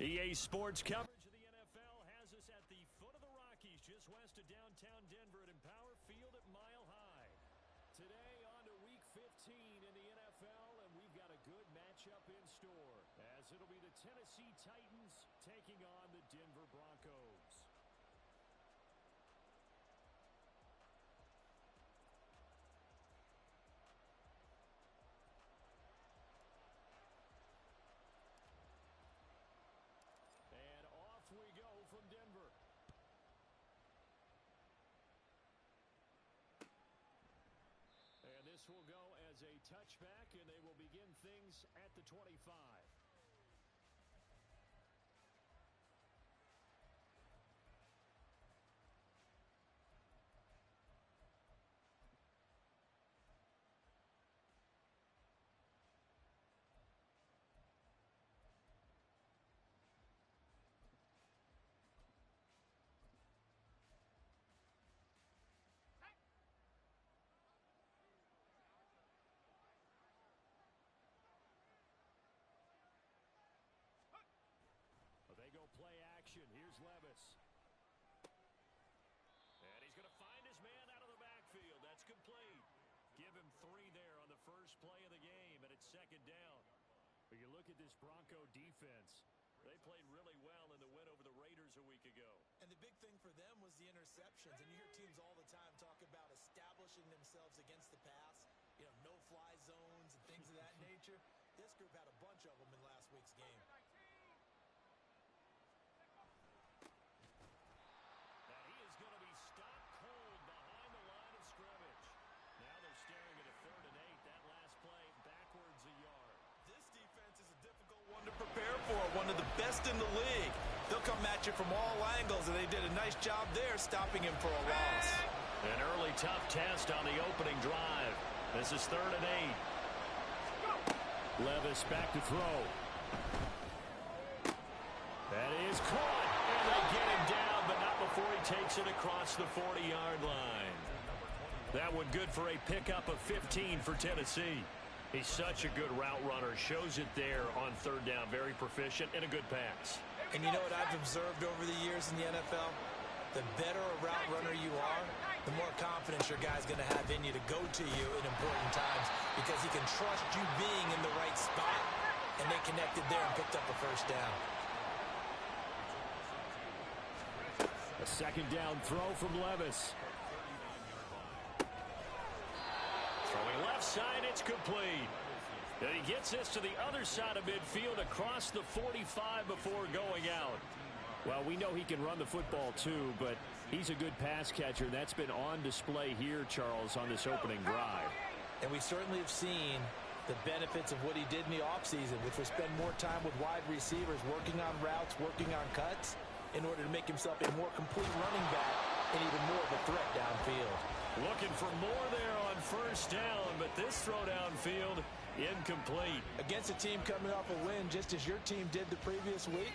EA Sports coverage of the NFL has us at the foot of the Rockies, just west of downtown Denver at Empower Field at Mile High. Today on to Week 15 in the NFL, and we've got a good matchup in store, as it'll be the Tennessee Titans taking on the Denver Broncos. And off we go from Denver. And this will go as a touchback, and they will begin things at the 25. They go play action. Here's Levis. And he's going to find his man out of the backfield. That's complete. Give him 3 there on the first play of the game, and it's second down. But you look at this Bronco defense. They played really well in the win over the Raiders a week ago. And the big thing for them was the interceptions. And you hear teams all the time talk about establishing themselves against the pass. You know, no-fly zones and things of that nature. This group had a bunch of them in last week's game. Is going to be stopped cold behind the line of scrimmage. Now they're staring at a 3rd and 8. That last play backwards a yard. This defense is a difficult one to prepare for. One of the best in the league. They'll come at you from all angles, and they did a nice job there stopping him for a loss. An early tough test on the opening drive. This is 3rd and 8. Levis back to throw. That is caught, and they get him down, but not before he takes it across the 40-yard line. That one good for a pickup of 15 for Tennessee. He's such a good route runner. Shows it there on 3rd down. Very proficient and a good pass. And you know what I've observed over the years in the NFL? The better a route runner you are, the more confidence your guy's going to have in you to go to you in important times, because he can trust you being in the right spot, and they connected there and picked up a first down. A second down throw from Levis. Throwing left side, it's complete. And he gets this to the other side of midfield across the 45 before going out. Well, we know he can run the football too, but he's a good pass catcher. That's been on display here, Charles, on this opening drive. And we certainly have seen the benefits of what he did in the offseason, which was spend more time with wide receivers, working on routes, working on cuts, in order to make himself a more complete running back and even more of a threat downfield. Looking for more there on first down, but this throw downfield incomplete. Against a team coming off a win, just as your team did the previous week,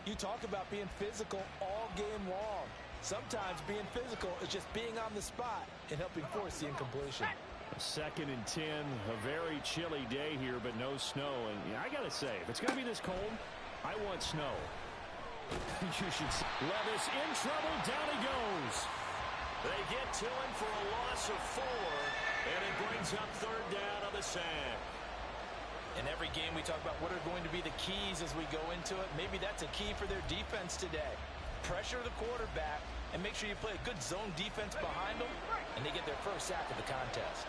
you talk about being physical all game long. Sometimes being physical is just being on the spot and helping force the incompletion. 2nd and 10, a very chilly day here, but no snow. And yeah, I got to say, if it's going to be this cold, I want snow. You should see. Levis in trouble. Down he goes. They get to him for a loss of 4, and it brings up 3rd down on the sack. In every game, we talk about what are going to be the keys as we go into it. Maybe that's a key for their defense today. Pressure the quarterback and make sure you play a good zone defense behind them, and they get their first sack of the contest.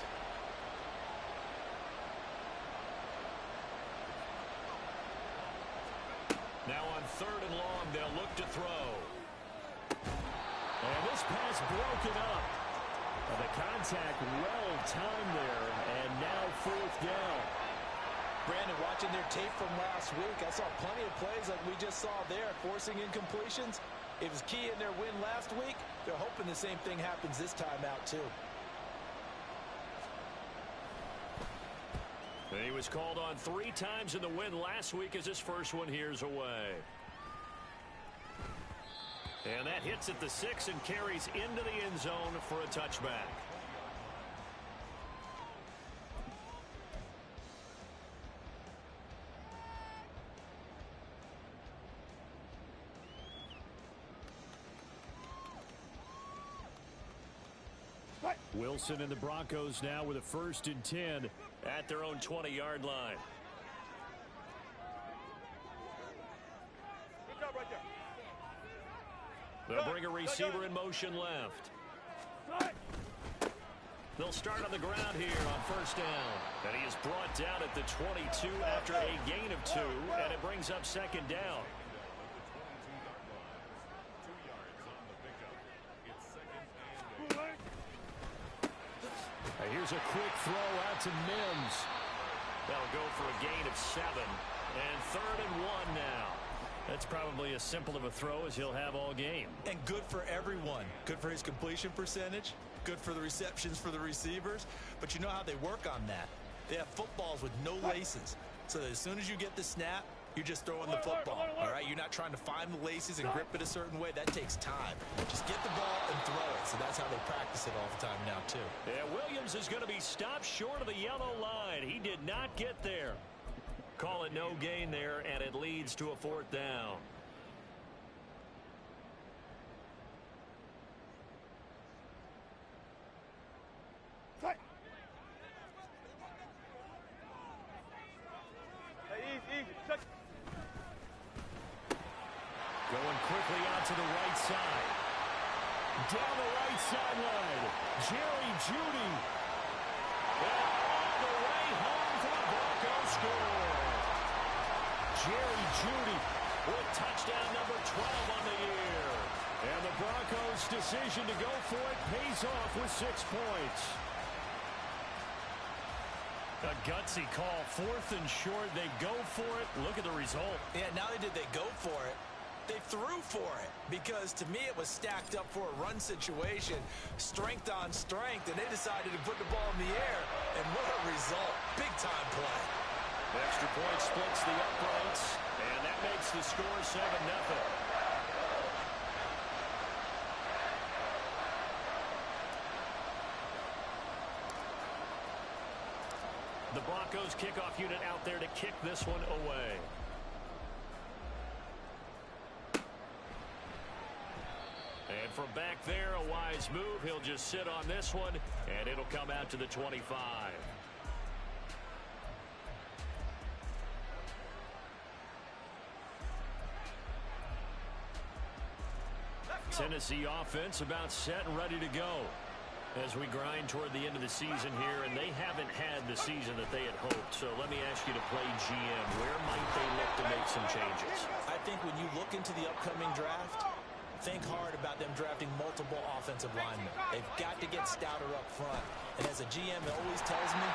Now on 3rd and long, they'll look to throw. And this pass broken up. The contact well-timed there, and now 4th down. Brandon, watching their tape from last week, I saw plenty of plays like we just saw there, forcing incompletions. It was key in their win last week. They're hoping the same thing happens this time out, too. He was called on 3 times in the win last week as his first one here's away. And that hits at the 6 and carries into the end zone for a touchback. Wilson and the Broncos now with a 1st and 10 at their own 20-yard line. They'll bring a receiver in motion left. They'll start on the ground here on 1st down. And he is brought down at the 22 after a gain of 2, and it brings up 2nd down. Here's a quick throw out to Mims. That'll go for a gain of 7. And 3rd and 1 now. That's probably as simple of a throw as he'll have all game. And good for everyone. Good for his completion percentage. Good for the receptions for the receivers. But you know how they work on that. They have footballs with no laces. So that as soon as you get the snap, you're just throwing the football. All right? You're not trying to find the laces and grip it a certain way. That takes time. Just get the ball and throw it. So that's how they practice it all the time now, too. Yeah, Williams is going to be stopped short of the yellow line. He did not get there. Call it no gain there, and it leads to a 4th down. Going quickly out to the right side. Down the right sideline. Jerry Jeudy. And all the way home for the Broncos score. Jerry Jeudy with touchdown number 12 on the year. And the Broncos' decision to go for it pays off with 6 points. A gutsy call. 4th and short. They go for it. Look at the result. Yeah, not only did they go for it, they threw for it, because to me it was stacked up for a run situation, strength on strength, and they decided to put the ball in the air, and what a result. Big-time play. The extra point splits the uprights, and that makes the score 7-0. The Broncos kickoff unit out there to kick this one away. And from back there, a wise move. He'll just sit on this one, and it'll come out to the 25. Tennessee offense about set and ready to go as we grind toward the end of the season here, and they haven't had the season that they had hoped. So let me ask you to play GM. Where might they look to make some changes? I think when you look into the upcoming draft, think hard about them drafting multiple offensive linemen. They've got to get stouter up front. And as a GM always tells me,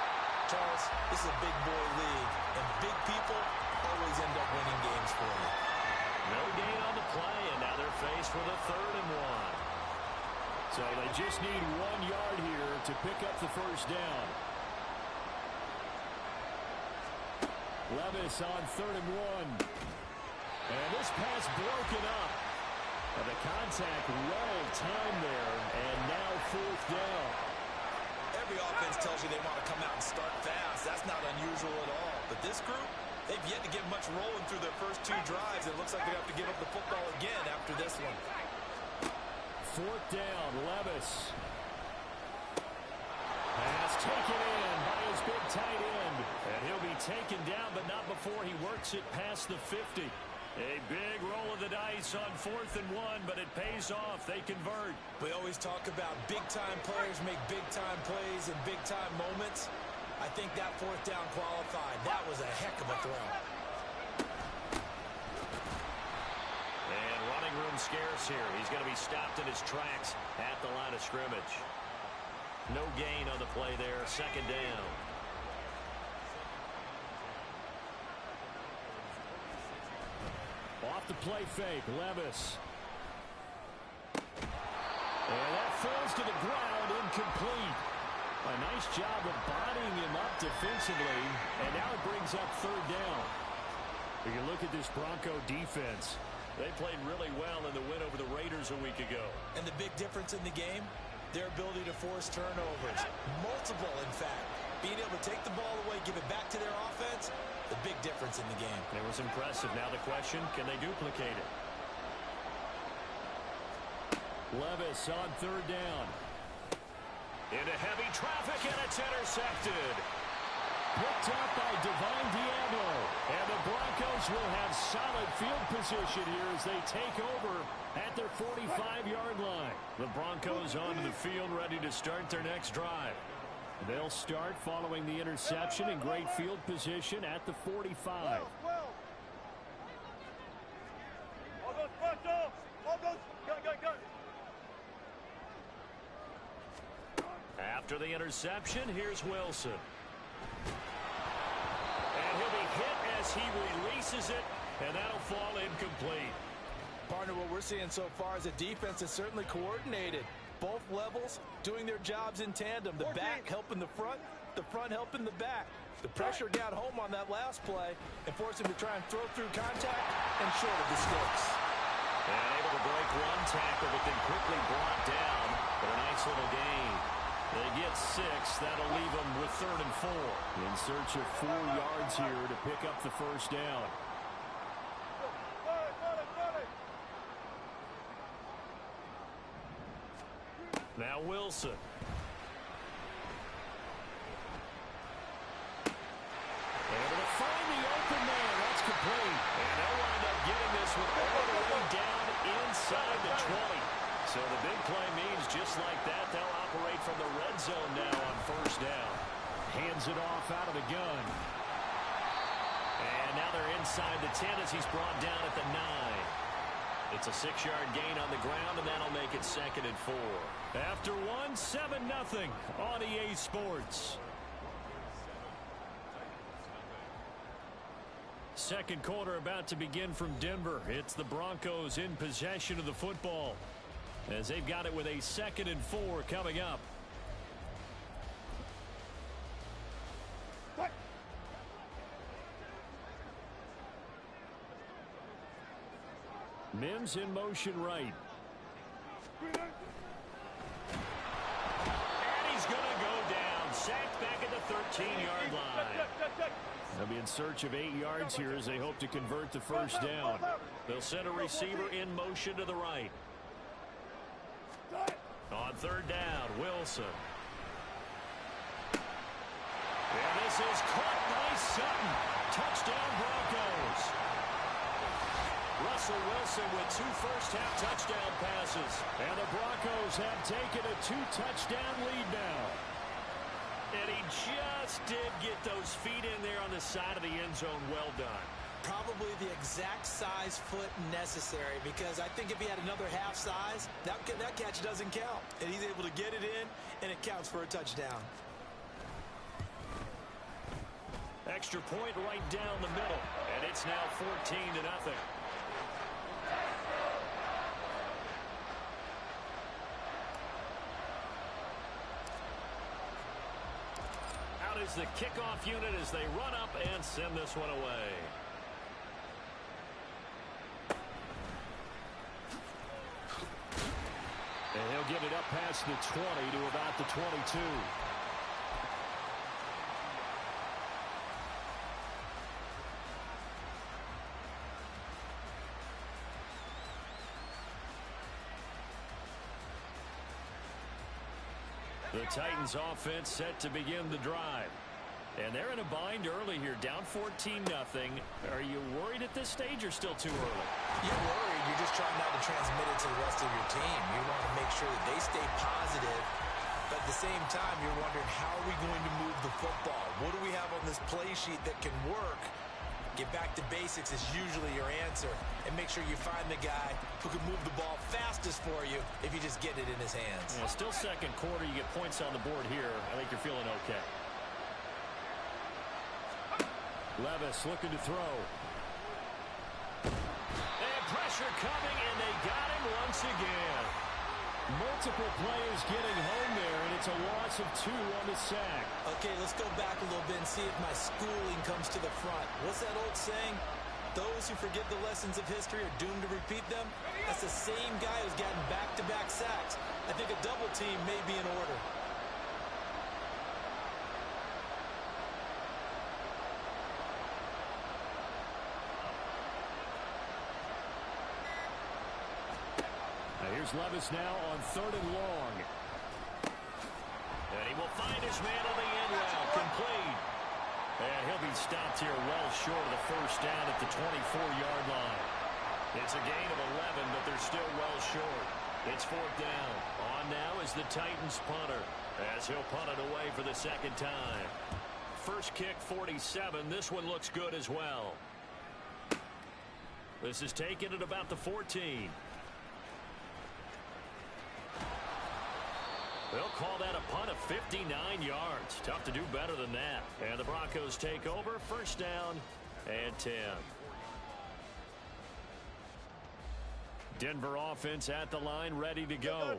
Charles, this is a big boy league, and big people always end up winning games for you. No gain on the play, and now they're faced with a 3rd and 1. So they just need 1 yard here to pick up the 1st down. Levis on 3rd and 1. And this pass broken up. And the contact well timed there, and now 4th down. Every offense tells you they want to come out and start fast. That's not unusual at all. But this group, they've yet to get much rolling through their first 2 drives. It looks like they have to give up the football again after this one. 4th down, Levis. Pass taken in by his big tight end. And he'll be taken down, but not before he works it past the 50. A big roll of the dice on 4th and 1, but it pays off. They convert. We always talk about big-time players make big-time plays in big-time moments. I think that 4th down qualified. That was a heck of a throw. And running room scarce here. He's going to be stopped in his tracks at the line of scrimmage. No gain on the play there. 2nd down. Off the play fake, Levis. And that falls to the ground, incomplete. A nice job of bodying him up defensively, and now it brings up 3rd down. If you look at this Bronco defense, they played really well in the win over the Raiders a week ago. And the big difference in the game, their ability to force turnovers. Multiple, in fact. Being able to take the ball away, give it back to their offense, the big difference in the game. It was impressive. Now the question, can they duplicate it? Levis on 3rd down. Into heavy traffic, and it's intercepted. Picked up by Divine Diablo. And the Broncos will have solid field position here as they take over at their 45-yard line. The Broncos onto the field, ready to start their next drive. They'll start following the interception in great field position at the 45. After the interception, here's Wilson. And he'll be hit as he releases it, and that'll fall incomplete. Partner, what we're seeing so far is a defense that's certainly coordinated. Both levels doing their jobs in tandem. The back helping the front helping the back. The pressure got home on that last play and forced him to try and throw through contact and short of the sticks. And able to break one tackle, but then quickly brought down for a nice little gain. They get 6. That'll leave them with 3rd and 4. In search of 4 yards here to pick up the first down. Now Wilson. Able to find the open man. That's complete. And they'll wind up getting this one all the way down inside the 20. So the big play means just like that, they'll operate from the red zone now on first down. Hands it off out of the gun. And now they're inside the 10 as he's brought down at the 9. It's a 6-yard gain on the ground, and that'll make it 2nd and 4. After 1, 7-0 on EA Sports. Second quarter about to begin from Denver. It's the Broncos in possession of the football, as they've got it with a 2nd and 4 coming up. Mims in motion right. And he's going to go down. Sacked back at the 13-yard line. They'll be in search of 8 yards here as they hope to convert the first down. They'll send a receiver in motion to the right. On 3rd down, Wilson. And this is caught by Sutton. Touchdown, Broncos. Russell Wilson with 2 first-half touchdown passes. And the Broncos have taken a 2-touchdown lead now. And he just did get those feet in there on the side of the end zone. Well done. Probably the exact size foot necessary, because I think if he had another half size, that catch doesn't count. And he's able to get it in, and it counts for a touchdown. Extra point right down the middle. And it's now 14-0. Out is the kickoff unit as they run up and send this one away. And he'll get it up past the 20 to about the 22. The Titans offense set to begin the drive. And they're in a bind early here, down 14-0. Are you worried at this stage or still too early? You're worried. You're just trying not to transmit it to the rest of your team. You want to make sure that they stay positive. But at the same time, you're wondering, how are we going to move the football? What do we have on this play sheet that can work? Get back to basics is usually your answer. And make sure you find the guy who can move the ball fastest for you if you just get it in his hands. Yeah, still second quarter. You get points on the board here. I think you're feeling okay. Levis looking to throw. And pressure coming, and they got him once again. Multiple players getting home there, and it's a loss of 2 on the sack. Okay, let's go back a little bit and see if my schooling comes to the front. What's that old saying? Those who forget the lessons of history are doomed to repeat them. That's the same guy who's gotten back-to-back sacks. I think a double team may be in order. Here's Levis now on 3rd and long. he will find his man on the end route. Complete. And he'll be stopped here well short of the first down at the 24-yard line. It's a gain of 11, but they're still well short. It's fourth down. On now is the Titans punter, as he'll punt it away for the second time. First kick, 47. This one looks good as well. This is taken at about the 14. They'll call that a punt of 59 yards. Tough to do better than that. And the Broncos take over. First down and 10. Denver offense at the line, ready to go.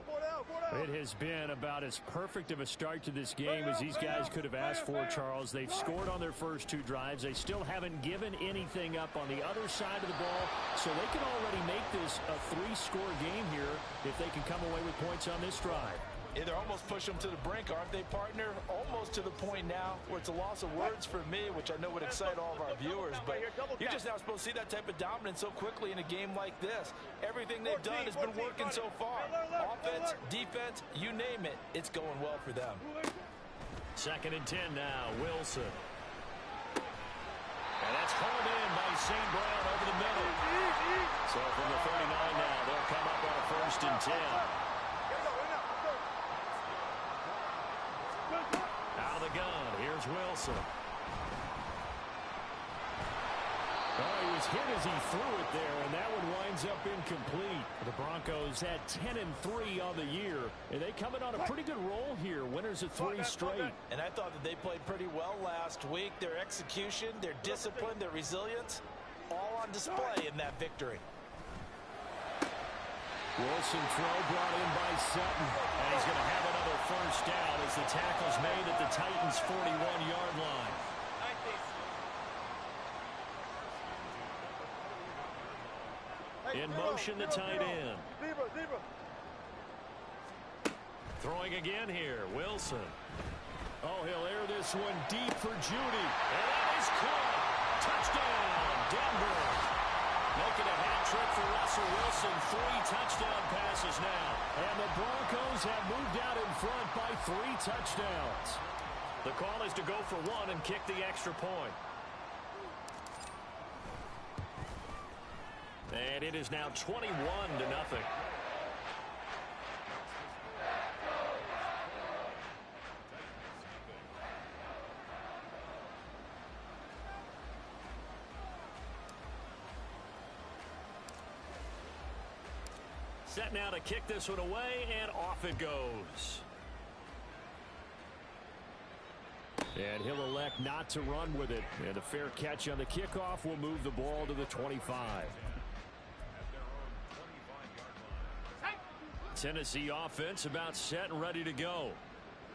It has been about as perfect of a start to this game as these guys could have asked for, Charles. They've scored on their first two drives. They still haven't given anything up on the other side of the ball, so they can already make this a three-score game here if they can come away with points on this drive. Yeah, they're almost pushing them to the brink, aren't they, partner? Almost to the point now where it's a loss of words for me, which I know would excite all of our viewers, but you're just now supposed to see that type of dominance so quickly in a game like this. Everything they've done has been working so far. Offense, defense, you name it, it's going well for them. Second and 10 now, Wilson. And that's hauled in by St. Brown over the middle. So from the 39 now, they'll come up on a first and 10. Out of the gun, here's Wilson. Oh, he was hit as he threw it there, and that one winds up incomplete. The Broncos had 10-3 on the year, and they come in on a pretty good roll here. Winners of 3 straight. And I thought that they played pretty well last week. Their execution, their discipline, their resilience, all on display in that victory. Wilson throw brought in by Sutton. And he's going to have another first down as the tackle's made at the Titans' 41-yard line. In motion, the tight end. Throwing again here, Wilson. Oh, he'll air this one deep for Judy. And that is caught. Touchdown, Denver. Making a hat trick for Russell Wilson. 3 touchdown passes now. And the Broncos have moved out in front by 3 touchdowns. The call is to go for 1 and kick the extra point. And it is now 21-0. Set now to kick this one away, and off it goes. And he'll elect not to run with it. And a fair catch on the kickoff will move the ball to the 25. Tennessee offense about set and ready to go.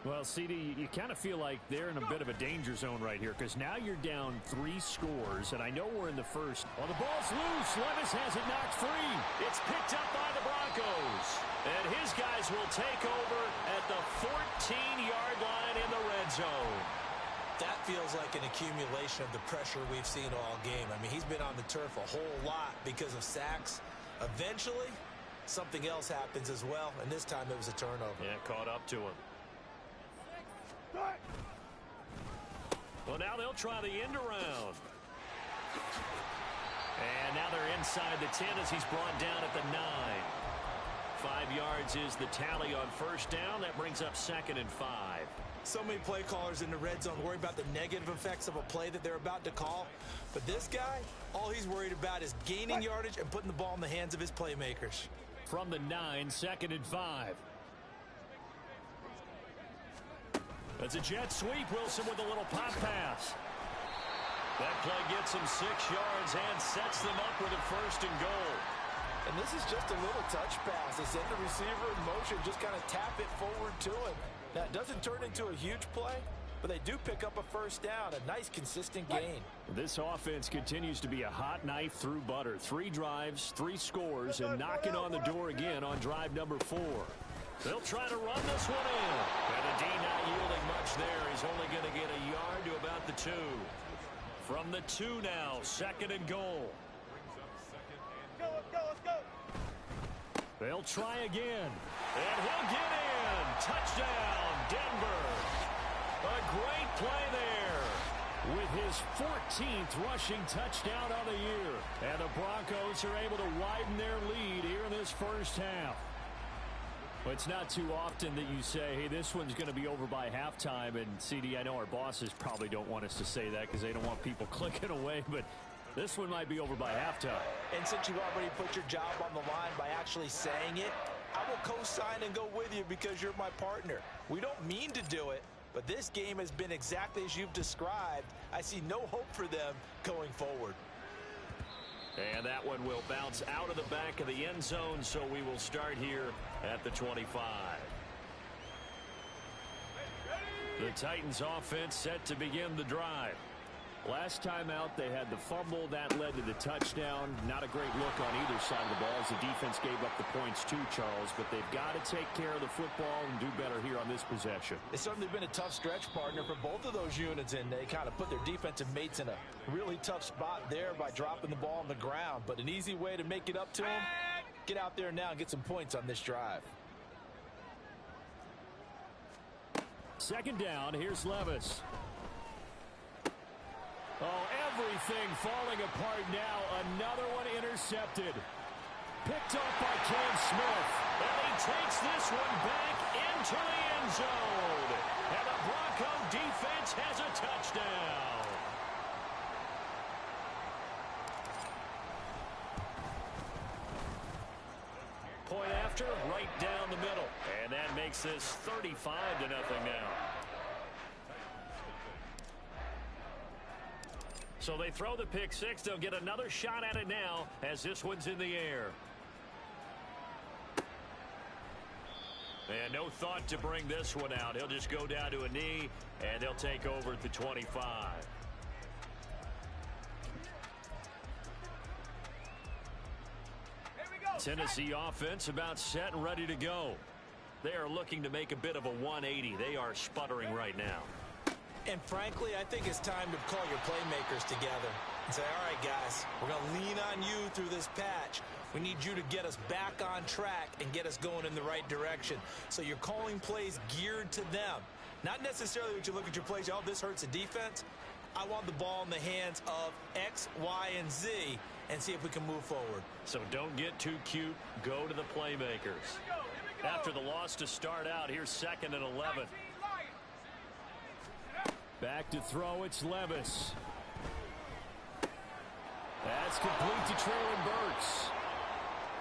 Well, CD, you kind of feel like they're in a bit of a danger zone right here because now you're down 3 scores, and I know we're in the first. Well, the ball's loose. Levis has it knocked free. It's picked up by the Broncos. And his guys will take over at the 14-yard line in the red zone. That feels like an accumulation of the pressure we've seen all game. I mean, he's been on the turf a whole lot because of sacks. Eventually, something else happens as well, and this time it was a turnover. Yeah, caught up to him. Well, now they'll try the end around. And now they're inside the 10 as he's brought down at the 9. 5 yards is the tally on first down. That brings up 2nd and 5. So many play callers in the red zone worry about the negative effects of a play that they're about to call. But this guy, all he's worried about is gaining yardage and putting the ball in the hands of his playmakers. From the 9, 2nd and 5. That's a jet sweep. Wilson with a little pop pass. That play gets him 6 yards and sets them up with a first and goal. And this is just a little touch pass. They send the receiver in motion, just kind of tap it forward to him. Now, it doesn't turn into a huge play, but they do pick up a first down, a nice, consistent gain. This offense continues to be a hot knife through butter. 3 drives, 3 scores, and knocking on the door again on drive number 4. They'll try to run this one in. And the D not yielding much there. He's only going to get a yard to about the 2. From the 2 now, 2nd and goal. They'll try again. And he'll get in. touchdown, Denver. A great play there with his 14th rushing touchdown of the year. And the Broncos are able to widen their lead here in this first half. Well, it's not too often that you say, hey, this one's going to be over by halftime. And, CD, I know our bosses probably don't want us to say that because they don't want people clicking away. But this one might be over by halftime. And since you've already put your job on the line by actually saying it, I will co-sign and go with you because you're my partner. We don't mean to do it, but this game has been exactly as you've described. I see no hope for them going forward. And that one will bounce out of the back of the end zone, so we will start here at the 25. The Titans offense set to begin the drive. Last time out, they had the fumble. That led to the touchdown. Not a great look on either side of the ball as the defense gave up the points too, Charles. But they've got to take care of the football and do better here on this possession. It's certainly been a tough stretch, partner, for both of those units, and they kind of put their defensive mates in a really tough spot there by dropping the ball on the ground. But an easy way to make it up to them, get out there now and get some points on this drive. Second down, here's Levis. Oh, everything falling apart now. Another one intercepted. Picked up by Cam Smith. And he takes this one back into the end zone. And the Bronco defense has a touchdown. Point after, right down the middle. And that makes this 35-0 now. So they throw the pick six. They'll get another shot at it now as this one's in the air. And no thought to bring this one out. He'll just go down to a knee, and they'll take over at the 25. Tennessee offense about set and ready to go. They are looking to make a bit of a 180. They are sputtering right now. And frankly, I think it's time to call your playmakers together and say, all right, guys, we're going to lean on you through this patch. We need you to get us back on track and get us going in the right direction. So you're calling plays geared to them. Not necessarily what you look at your plays, oh, this hurts the defense. I want the ball in the hands of X, Y, and Z and see if we can move forward. So don't get too cute. Go to the playmakers. After the loss to start out, here's 2nd and 11. Back to throw, it's Levis. That's complete to Traylon Burks.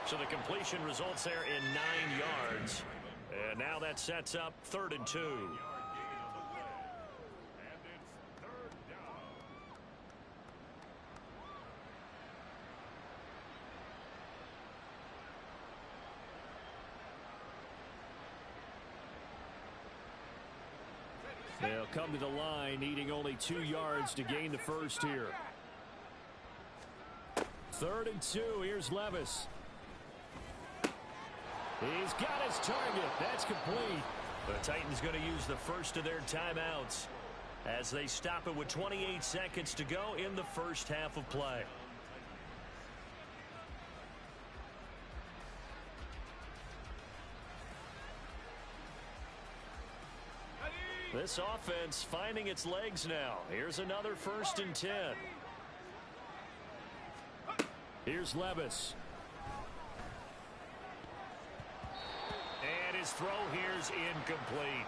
So the completion results there in 9 yards. And now that sets up 3rd and 2. They'll come to the line, needing only 2 yards to gain the first here. 3rd and 2. Here's Levis. He's got his target. That's complete. The Titans going to use the first of their timeouts as they stop it with 28 seconds to go in the first half of play. This offense finding its legs now. Here's another 1st and 10. Here's Levis. And his throw here's incomplete.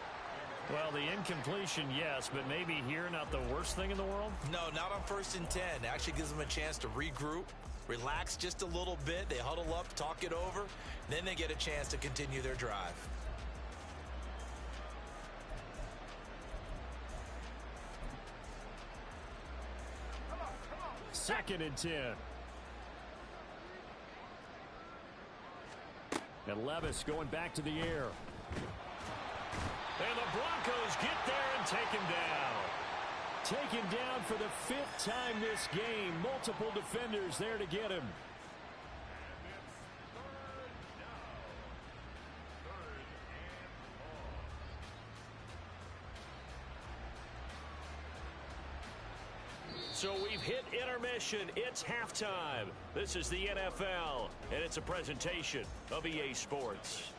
Well, the incompletion, yes, but maybe here not the worst thing in the world? No, not on 1st and 10. It actually gives them a chance to regroup, relax just a little bit. They huddle up, talk it over. Then they get a chance to continue their drive. 2nd and 10. And Levis going back to the air. And the Broncos get there and take him down. Taken down for the 5th time this game. Multiple defenders there to get him. So we've hit intermission. It's halftime. This is the NFL, and it's a presentation of EA Sports.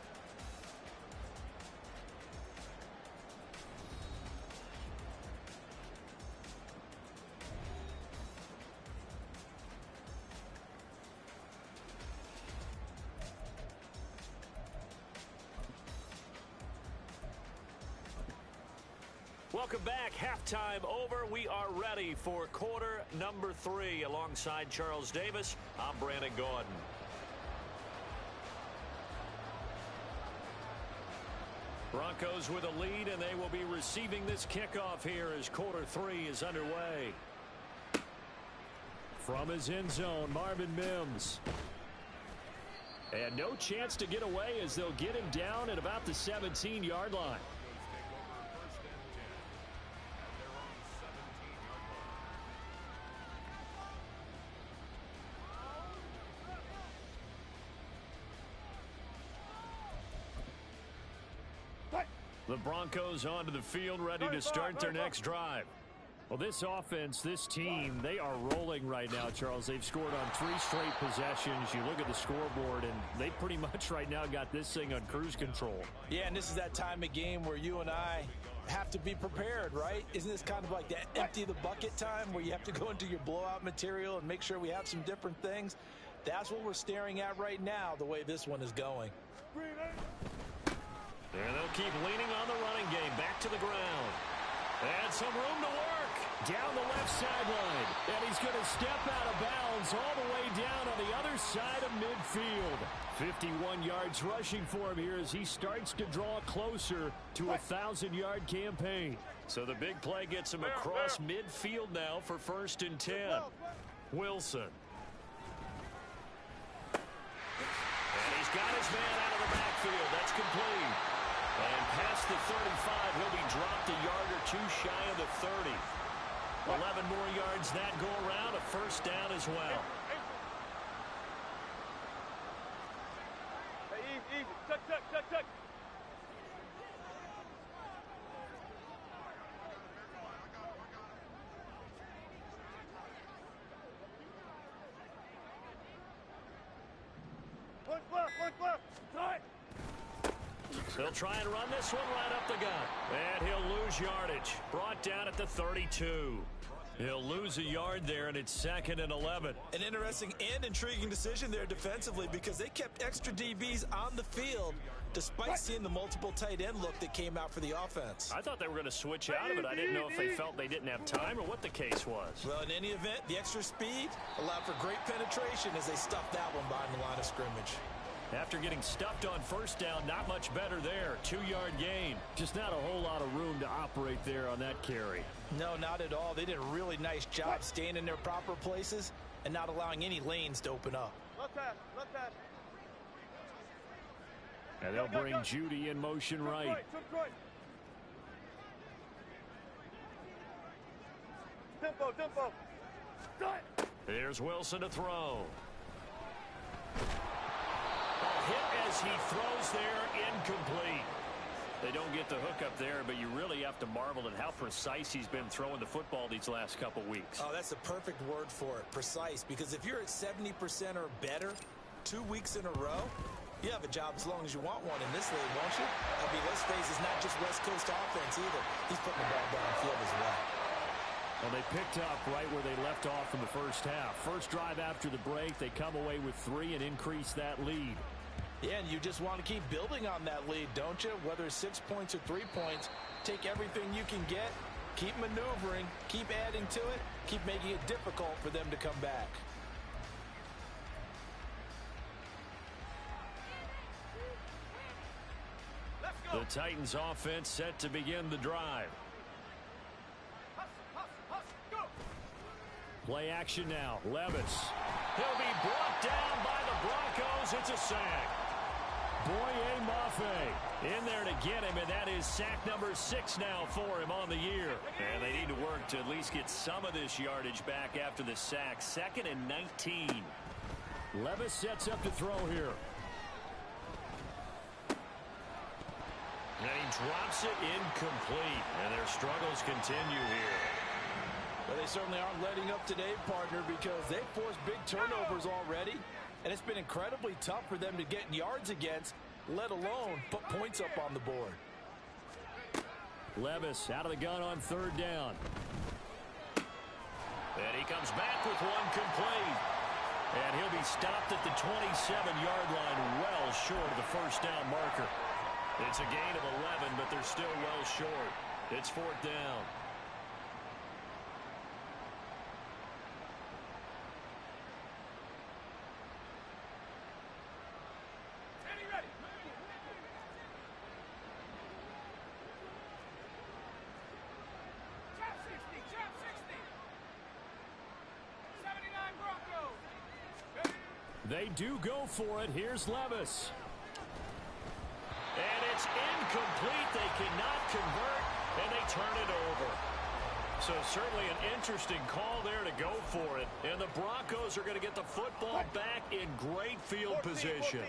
Welcome back. Halftime over. We are ready for quarter number 3. Alongside Charles Davis, I'm Brandon Gaudin. Broncos with a lead, and they will be receiving this kickoff here as quarter 3 is underway. From his end zone, Marvin Mims. And no chance to get away as they'll get him down at about the 17-yard line. The Broncos onto the field, ready to start their next drive. Well, this offense, this team, they are rolling right now, Charles. They've scored on 3 straight possessions. You look at the scoreboard, and they pretty much right now got this thing on cruise control. Yeah, and this is that time of game where you and I have to be prepared, right? Isn't this kind of like that empty the bucket time where you have to go into your blowout material and make sure we have some different things? That's what we're staring at right now, the way this one is going. And they'll keep leaning on the running game. Back to the ground. And some room to work. Down the left sideline. And he's going to step out of bounds all the way down on the other side of midfield. 51 yards rushing for him here as he starts to draw closer to a 1,000-yard campaign. So the big play gets him across midfield now for 1st and 10. Wilson. And he's got his man out of the backfield. That's complete. And past the 35, he'll be dropped a yard or 2 shy of the 30. 11 more yards that go around, a 1st down as well. Hey, easy. Tuck, tuck, tuck, tuck. One left. Tight. They'll try and run this one right up the gut. And he'll lose yardage. Brought down at the 32. He'll lose a yard there, and it's 2nd and 11. An interesting and intriguing decision there defensively because they kept extra DBs on the field despite seeing the multiple tight end look that came out for the offense. I thought they were going to switch out of it. I didn't know if they felt they didn't have time or what the case was. Well, in any event, the extra speed allowed for great penetration as they stuffed that one behind the line of scrimmage. After getting stuffed on 1st down, not much better there. 2-yard gain. Just not a whole lot of room to operate there on that carry. No, not at all. They did a really nice job staying in their proper places and not allowing any lanes to open up. Left pass. And they'll bring Judy in motion right. Tempo. There's Wilson to throw. Hit as he throws there, incomplete. They don't get the hook up there, but you really have to marvel at how precise he's been throwing the football these last couple weeks. Oh, that's the perfect word for it, precise, because if you're at 70% or better 2 weeks in a row, you have a job as long as you want one in this league, won't you? I mean, let's face it, it's not just West Coast offense either. He's putting the ball downfield as well. Well, they picked up right where they left off in the 1st half. First drive after the break, they come away with 3 and increase that lead. Yeah, and you just want to keep building on that lead, don't you? Whether it's 6 points or 3 points, take everything you can get, keep maneuvering, keep adding to it, keep making it difficult for them to come back. The Titans offense set to begin the drive. Play action now. Levis. He'll be brought down by the Broncos. It's a sack. Boye Mafe in there to get him, and that is sack number 6 now for him on the year. And they need to work to at least get some of this yardage back after the sack. 2nd and 19. Levis sets up to throw here. And he drops it incomplete. And their struggles continue here. Well, they certainly aren't letting up today, partner, because they've forced big turnovers already. And it's been incredibly tough for them to get yards against, let alone put points up on the board. Levis out of the gun on 3rd down. And he comes back with one complete. And he'll be stopped at the 27-yard line, well short of the 1st down marker. It's a gain of 11, but they're still well short. It's fourth down. They do go for it. Here's Levis. And it's incomplete. They cannot convert, and they turn it over. So certainly an interesting call there to go for it. And the Broncos are going to get the football back in great field position.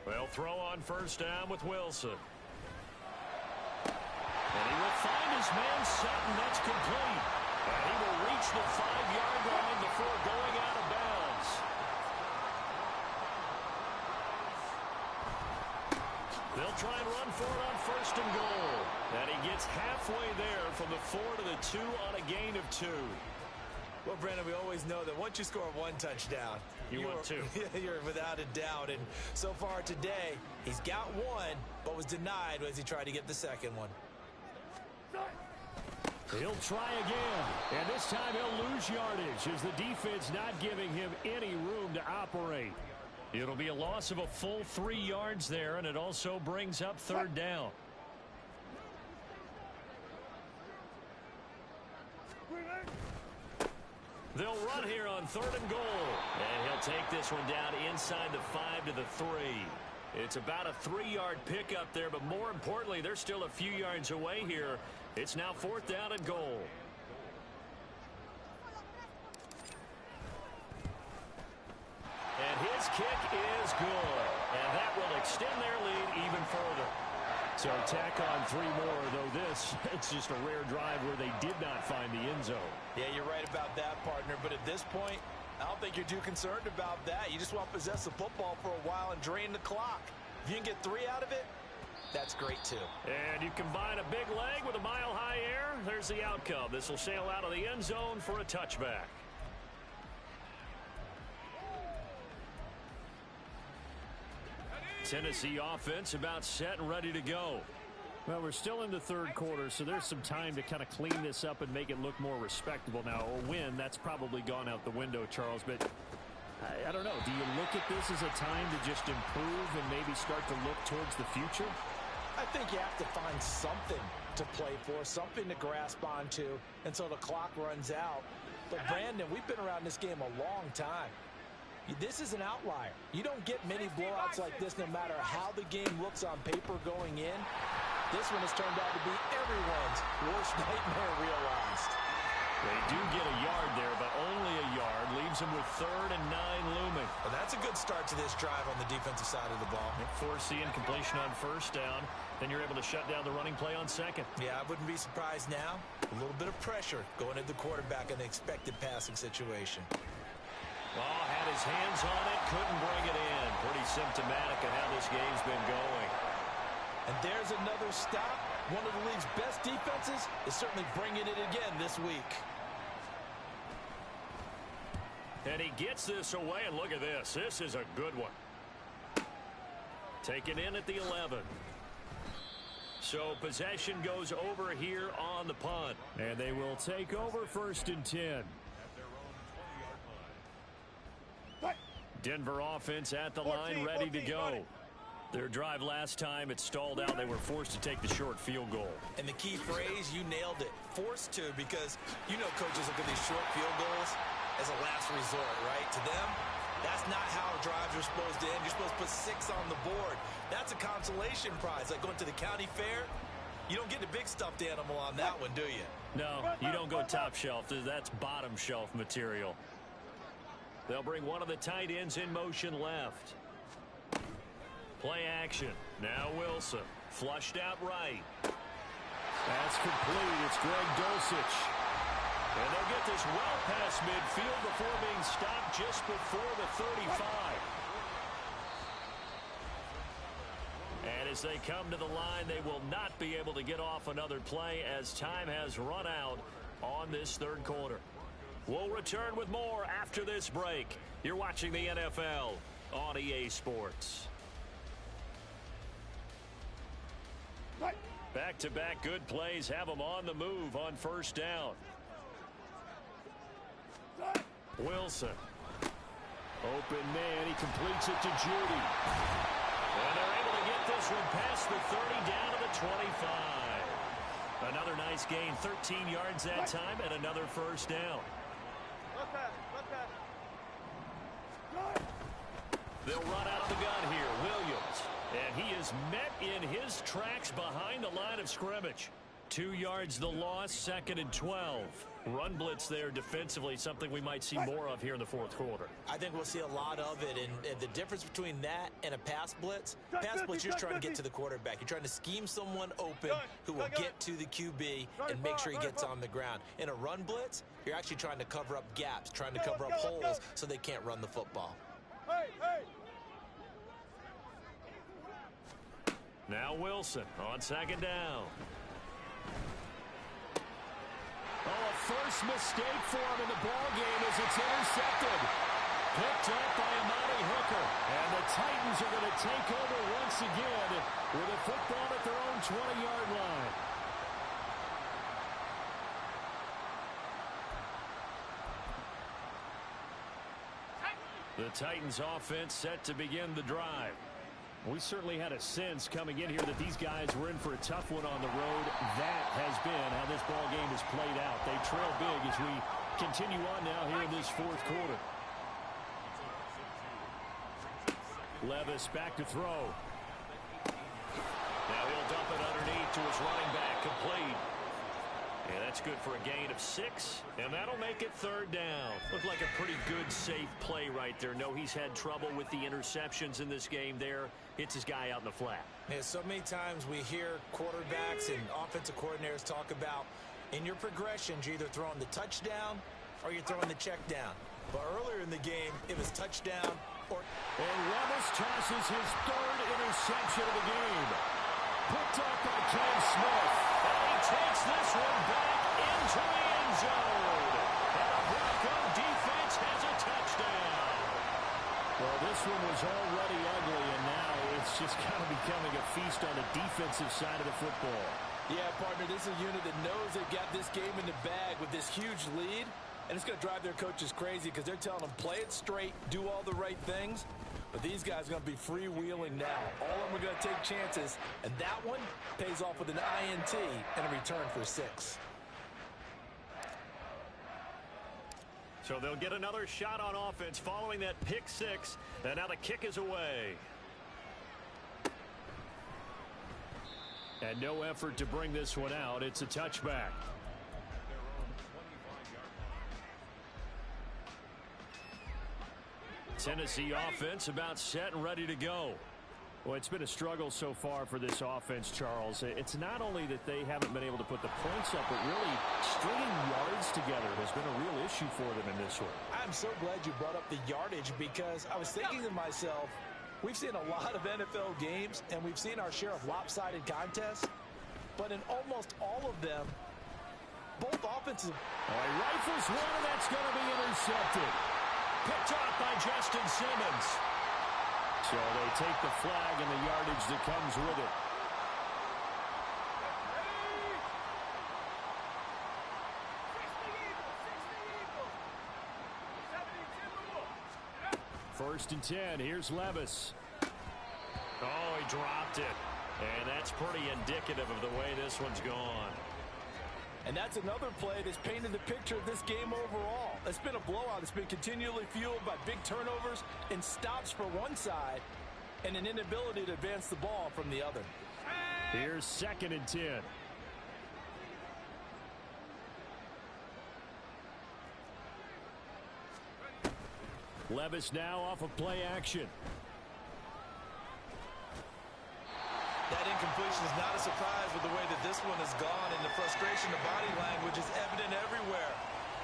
They'll throw on first down with Wilson. And he will find his man Sutton. That's complete. And he will reach the 5-yard line before going out of bounds. They'll try and run for it on first and goal. And he gets halfway there from the 4 to the 2 on a gain of 2. Well, Brandon, we always know that once you score one touchdown, you want two. You're without a doubt. And so far today, he's got one, but was denied as he tried to get the second one. He'll try again, and this time he'll lose yardage as the defense not giving him any room to operate. It'll be a loss of a full 3 yards there, and it also brings up third down. They'll run here on third and goal, and he'll take this one down inside the 5 to the 3. It's about a 3-yard pickup there, but more importantly, they're still a few yards away here. It's now fourth down and goal. And his kick is good. And that will extend their lead even further. So tack on 3 more, though this, it's just a rare drive where they did not find the end zone. Yeah, you're right about that, partner. But at this point, I don't think you're too concerned about that. You just want to possess the football for a while and drain the clock. If you can get 3 out of it, that's great, too. And you combine a big leg with a mile-high air, there's the outcome. This will sail out of the end zone for a touchback. Tennessee offense about set and ready to go. Well, we're still in the third quarter, so there's some time to kind of clean this up and make it look more respectable. Now, a win, that's probably gone out the window, Charles, but I don't know. Do you look at this as a time to just improve and maybe start to look towards the future? I think you have to find something to play for, something to grasp onto until the clock runs out. But, Brandon, we've been around this game a long time. This is an outlier. You don't get many blowouts like this no matter how the game looks on paper going in. This one has turned out to be everyone's worst nightmare realized. They do get a yard there, but only a yard. Leaves them with 3rd and 9 looming. Well, that's a good start to this drive on the defensive side of the ball. Force the incompletion on first down. Then you're able to shut down the running play on second. Yeah, I wouldn't be surprised now. A little bit of pressure going at the quarterback in the expected passing situation. Oh, had his hands on it, couldn't bring it in. Pretty symptomatic of how this game's been going. And there's another stop. One of the league's best defenses is certainly bringing it again this week. And he gets this away, and look at this. This is a good one. Taken in at the 11. So possession goes over here on the punt. And they will take over 1st and 10. Denver offense at the line, ready to go. Their drive last time, it stalled out. They were forced to take the short field goal. And the key phrase, you nailed it. Forced to, because you know coaches look at these short field goals as a last resort, right? To them, that's not how drives are supposed to end. You're supposed to put 6 on the board. That's a consolation prize. Like going to the county fair, you don't get the big stuffed animal on that one, do you? No, you don't go top shelf. That's bottom shelf material. They'll bring one of the tight ends in motion left. Play action. Now Wilson. Flushed out right. That's complete. It's Greg Dulcich. And they'll get this well past midfield before being stopped just before the 35. And as they come to the line, they will not be able to get off another play as time has run out on this third quarter. We'll return with more after this break. You're watching the NFL on EA Sports. Back-to-back good plays have them on the move on first down. Wilson. Open man. He completes it to Judy. And they're able to get this one past the 30 down to the 25. Another nice gain. 13 yards that time and another first down. Look pass. They'll run out of the gun here. Williams. And he is met in his tracks behind the line of scrimmage. 2 yards the loss, 2nd and 12. Run blitz there defensively, something we might see more of here in the fourth quarter. I think we'll see a lot of it, and the difference between that and a pass blitz, you're trying to get to the quarterback. You're trying to scheme someone open who will get to the QB and make sure he gets on the ground. In a run blitz, you're actually trying to cover up gaps, trying to cover up holes so they can't run the football. Now Wilson on 2nd down. Oh, a first mistake for him in the ball game as it's intercepted. Picked up by Amani Hooker. And the Titans are going to take over once again with a football at their own 20-yard line. The Titans offense set to begin the drive. We certainly had a sense coming in here that these guys were in for a tough one on the road. That has been how this ball game has played out. They trail big as we continue on now here in this fourth quarter. Levis back to throw. Now he'll dump it underneath to his running back, complete. And that's good for a gain of 6, and that'll make it 3rd down. Looked like a pretty good, safe play right there. No, he's had trouble with the interceptions in this game there. Hits his guy out in the flat. Yeah, so many times we hear quarterbacks and offensive coordinators talk about in your progressions, you're either throwing the touchdown or you're throwing the check down. But earlier in the game, it was touchdown or... And Levis tosses his 3rd interception of the game. Picked up by Cam Smith. And he takes this one back into the end zone. And the Bronco defense has a touchdown. Well, this one was already ugly, and now it's just kind of becoming a feast on the defensive side of the football. Yeah, partner, this is a unit that knows they've got this game in the bag with this huge lead, and it's going to drive their coaches crazy because they're telling them play it straight, do all the right things. But these guys are going to be freewheeling now. All of them are going to take chances, and that one pays off with an INT and a return for 6. So they'll get another shot on offense following that pick 6, and now the kick is away. And no effort to bring this one out. It's a touchback. Tennessee offense about set and ready to go. Well, it's been a struggle so far for this offense, Charles. It's not only that they haven't been able to put the points up, but really stringing yards together has been a real issue for them in this one. I'm so glad you brought up the yardage because I was thinking to myself, we've seen a lot of NFL games and we've seen our share of lopsided contests, but in almost all of them, both offensive... He rifles one, and that's going to be intercepted. Picked off by Justin Simmons. So they take the flag and the yardage that comes with it. First and 10. Here's Levis. Oh, he dropped it. And that's pretty indicative of the way this one's gone. And that's another play that's painted the picture of this game overall. It's been a blowout. It's been continually fueled by big turnovers and stops for one side and an inability to advance the ball from the other. Here's 2nd and 10. Levis now off of play action. That incompletion is not a surprise with the way that this one has gone, and the frustration, the body language is evident everywhere.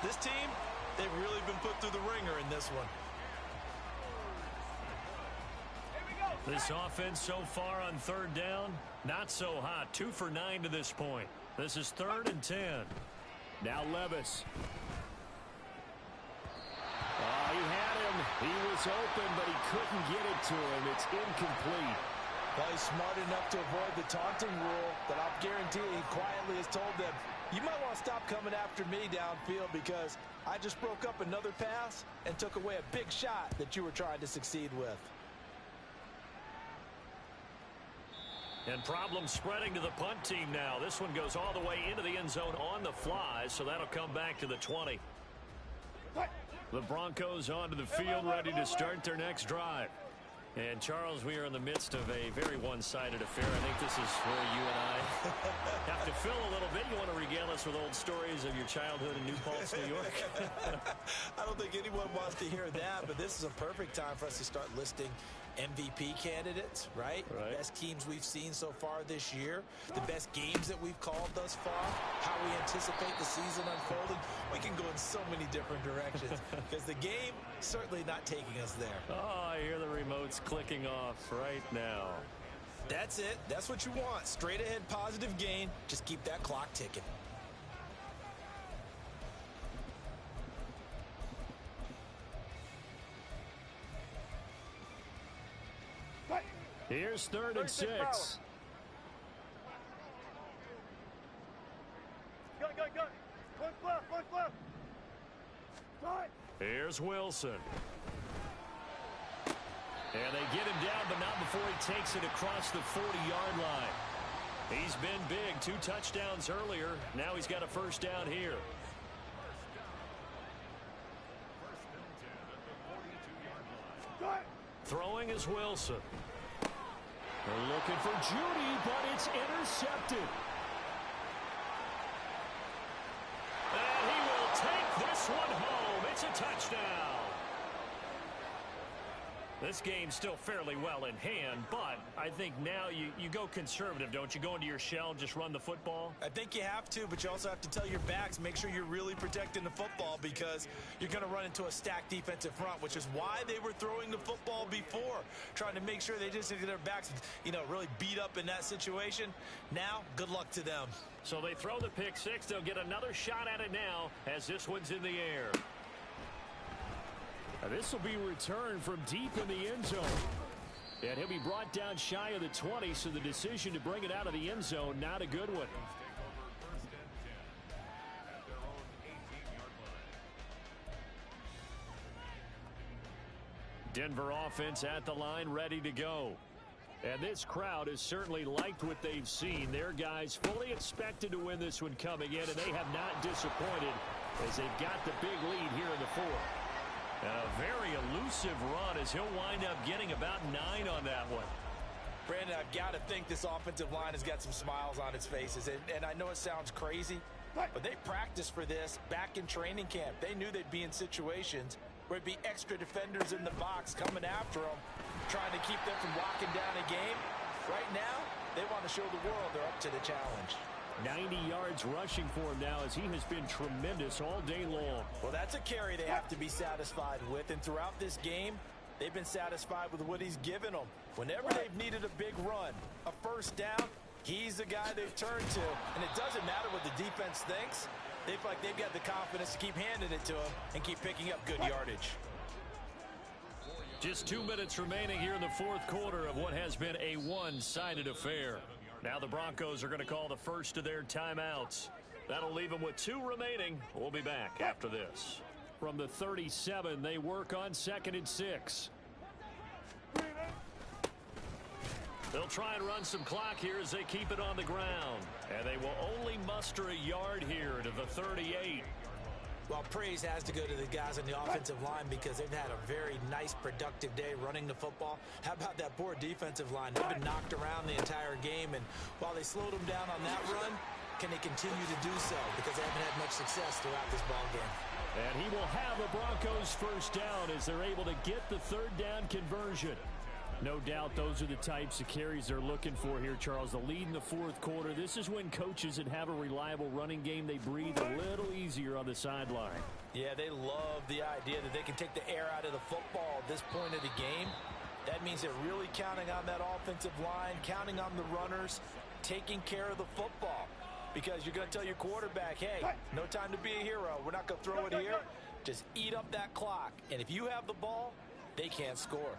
This team, they've really been put through the ringer in this one. This offense so far on 3rd down, not so hot. 2 for 9 to this point. This is 3rd and 10. Now Levis. He had him. He was open, but he couldn't get it to him. It's incomplete. Well, he's smart enough to avoid the taunting rule, but I'll guarantee he quietly has told them, you might want to stop coming after me downfield because I just broke up another pass and took away a big shot that you were trying to succeed with. And problem spreading to the punt team now. This one goes all the way into the end zone on the fly, so that'll come back to the 20. The Broncos onto the field, ready to start their next drive. And, Charles, we are in the midst of a very one-sided affair. I think this is where you and I have to fill a little bit. You want to regale us with old stories of your childhood in New Paltz, New York? I don't think anyone wants to hear that, but this is a perfect time for us to start listing MVP candidates, right? Best teams we've seen so far this year, the best games that we've called thus far, how we anticipate the season unfolding. We can go in so many different directions because the game certainly not taking us there. Oh, I hear the remotes clicking off right now. That's it. That's what you want. Straight ahead positive gain. Just keep that clock ticking. Here's 3rd and 6. Go, go, go. One left. Right. Here's Wilson. And they get him down, but not before he takes it across the 40-yard line. He's been big. 2 touchdowns earlier. Now he's got a first down here. Throwing is Wilson. They're looking for Judy, but it's intercepted. And he will take this one home. It's a touchdown. This game's still fairly well in hand, but I think now you go conservative, don't you? Go into your shell and just run the football? I think you have to, but you also have to tell your backs, make sure you're really protecting the football because you're going to run into a stacked defensive front, which is why they were throwing the football before, trying to make sure they just get their backs, really beat up in that situation. Now, good luck to them. So they throw the pick six. They'll get another shot at it now as this one's in the air. This will be returned from deep in the end zone. And he'll be brought down shy of the 20, so the decision to bring it out of the end zone, not a good one. Denver offense at the line, ready to go. And this crowd has certainly liked what they've seen. Their guys fully expected to win this one coming in, and they have not disappointed as they've got the big lead here in the 4th. And a very elusive run as he'll wind up getting about 9 on that one. Brandon, I've got to think this offensive line has got some smiles on its faces. And I know it sounds crazy, but they practiced for this back in training camp. They knew they'd be in situations where it'd be extra defenders in the box coming after them, trying to keep them from locking down a game. Right now, they want to show the world they're up to the challenge. 90 yards rushing for him now as he has been tremendous all day long. Well, that's a carry they have to be satisfied with, and throughout this game, they've been satisfied with what he's given them. Whenever they've needed a big run, a first down, he's the guy they've turned to, and it doesn't matter what the defense thinks. They feel like they've got the confidence to keep handing it to him and keep picking up good yardage. Just 2 minutes remaining here in the 4th quarter of what has been a one-sided affair. Now the Broncos are going to call the first of their timeouts. That'll leave them with 2 remaining. We'll be back after this. From the 37, they work on 2nd and 6. They'll try and run some clock here as they keep it on the ground. And they will only muster a yard here to the 38. Well, praise has to go to the guys on the offensive line because they've had a very nice, productive day running the football. How about that poor defensive line? They've been knocked around the entire game, and while they slowed them down on that run, can they continue to do so? Because they haven't had much success throughout this ball game. And he will have the Broncos first down as they're able to get the 3rd down conversion. No doubt those are the types of carries they're looking for here, Charles. The lead in the 4th quarter. This is when coaches that have a reliable running game, they breathe a little easier on the sideline. Yeah, they love the idea that they can take the air out of the football at this point of the game. That means they're really counting on that offensive line, counting on the runners, taking care of the football. Because you're going to tell your quarterback, hey, no time to be a hero. We're not going to throw it here. Just eat up that clock. And if you have the ball, they can't score.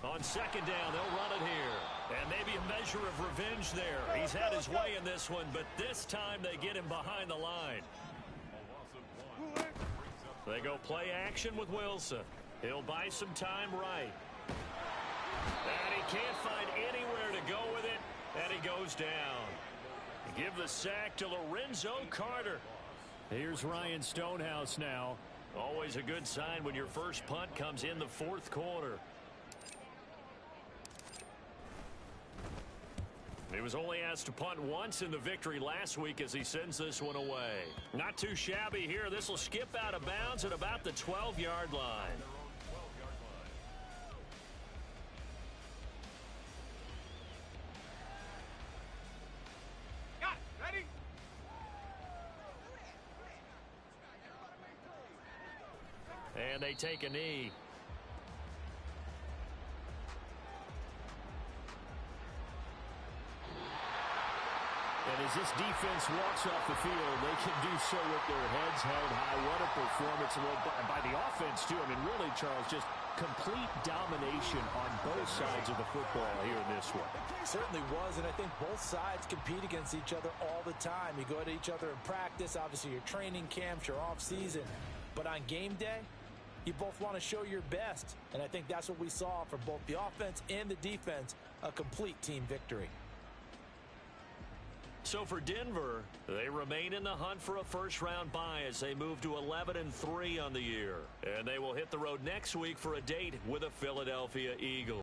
On second down, they'll run it here. And maybe a measure of revenge there. He's had his way in this one, but this time they get him behind the line. They go play action with Wilson. He'll buy some time right. And he can't find anywhere to go with it, and he goes down. Give the sack to Lorenzo Carter. Here's Ryan Stonehouse now. Always a good sign when your first punt comes in the fourth quarter. He was only asked to punt once in the victory last week as he sends this one away. Not too shabby here. This will skip out of bounds at about the 12-yard line. And they take a knee. And as this defense walks off the field, they can do so with their heads held high. What a performance by the offense, too. I mean, really, Charles, just complete domination on both sides of the football here in this one. It certainly was, and I think both sides compete against each other all the time. You go at each other in practice, obviously your training camps, your off-season. But on game day, you both want to show your best. And I think that's what we saw for both the offense and the defense, a complete team victory. So for Denver, they remain in the hunt for a first-round bye as they move to 11-3 on the year. And they will hit the road next week for a date with the Philadelphia Eagles.